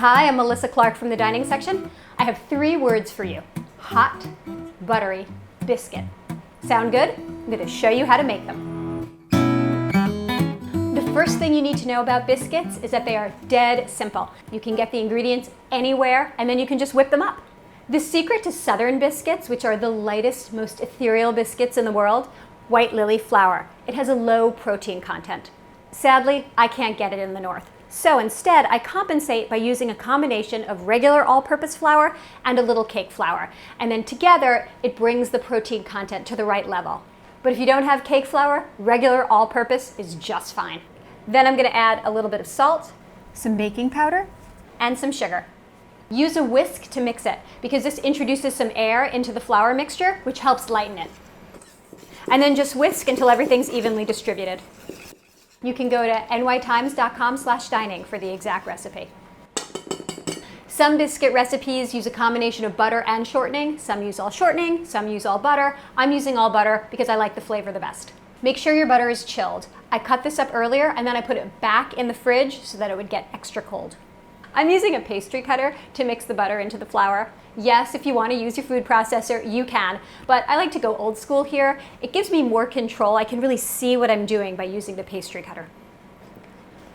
Hi, I'm Melissa Clark from the dining section. I have 3 words for you. Hot, buttery, biscuit. Sound good? I'm going to show you how to make them. The first thing you need to know about biscuits is that they are dead simple. You can get the ingredients anywhere and then you can just whip them up. The secret to Southern biscuits, which are the lightest, most ethereal biscuits in the world, white lily flour. It has a low protein content. Sadly, I can't get it in the North. So instead, I compensate by using a combination of regular all-purpose flour and a little cake flour. And then together, it brings the protein content to the right level. But if you don't have cake flour, regular all-purpose is just fine. Then I'm going to add a little bit of salt, some baking powder, and some sugar. Use a whisk to mix it because this introduces some air into the flour mixture, which helps lighten it. And then just whisk until everything's evenly distributed. You can go to nytimes.com/dining for the exact recipe. Some biscuit recipes use a combination of butter and shortening. Some use all shortening, some use all butter. I'm using all butter because I like the flavor the best. Make sure your butter is chilled. I cut this up earlier and then I put it back in the fridge so that it would get extra cold. I'm using a pastry cutter to mix the butter into the flour. Yes, if you want to use your food processor, you can, but I like to go old school here. It gives me more control. I can really see what I'm doing by using the pastry cutter.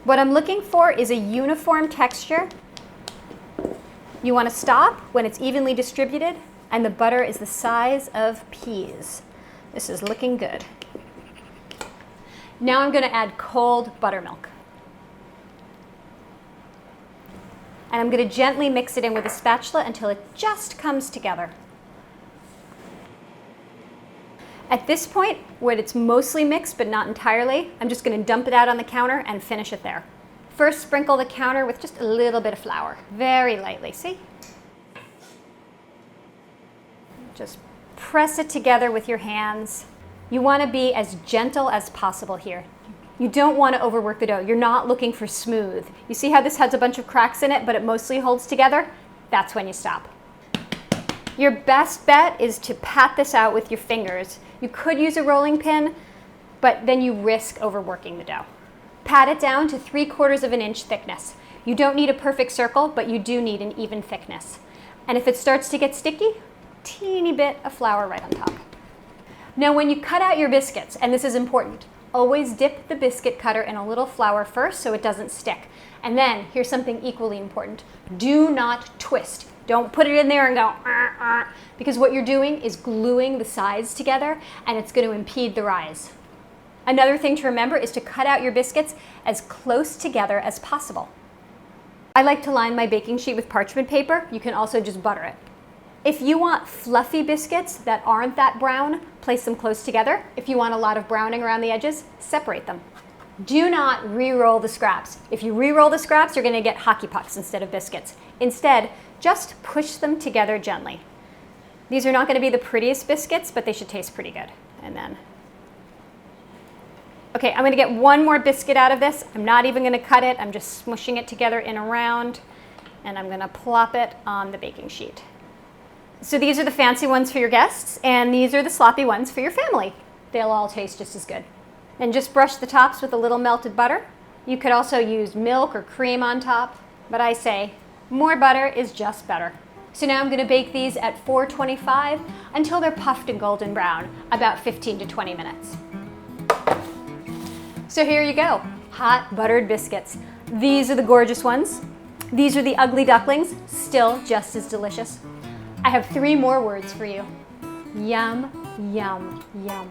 What I'm looking for is a uniform texture. You want to stop when it's evenly distributed and the butter is the size of peas. This is looking good. Now I'm going to add cold buttermilk. And I'm going to gently mix it in with a spatula until it just comes together. At this point, when it's mostly mixed but not entirely, I'm just going to dump it out on the counter and finish it there. First, sprinkle the counter with just a little bit of flour, very lightly, see? Just press it together with your hands. You want to be as gentle as possible here. You don't want to overwork the dough. You're not looking for smooth. You see how this has a bunch of cracks in it, but it mostly holds together? That's when you stop. Your best bet is to pat this out with your fingers. You could use a rolling pin, but then you risk overworking the dough. Pat it down to 3/4 of an inch thickness. You don't need a perfect circle, but you do need an even thickness. And if it starts to get sticky, teeny bit of flour right on top. Now when you cut out your biscuits, and this is important, always dip the biscuit cutter in a little flour first so it doesn't stick. And then, here's something equally important. Do not twist. Don't put it in there and go, because what you're doing is gluing the sides together and it's going to impede the rise. Another thing to remember is to cut out your biscuits as close together as possible. I like to line my baking sheet with parchment paper. You can also just butter it. If you want fluffy biscuits that aren't that brown, place them close together. If you want a lot of browning around the edges, separate them. Do not re-roll the scraps. If you re-roll the scraps, you're going to get hockey pucks instead of biscuits. Instead, just push them together gently. These are not going to be the prettiest biscuits, but they should taste pretty good. And then, okay, I'm going to get one more biscuit out of this. I'm not even going to cut it. I'm just smushing it together in a round, and I'm going to plop it on the baking sheet. So these are the fancy ones for your guests, and these are the sloppy ones for your family. They'll all taste just as good. And just brush the tops with a little melted butter. You could also use milk or cream on top, but I say more butter is just better. So now I'm going to bake these at 425 until they're puffed and golden brown, about 15 to 20 minutes. So here you go, hot buttered biscuits. These are the gorgeous ones. These are the ugly ducklings, still just as delicious. I have 3 more words for you. Yum, yum, yum.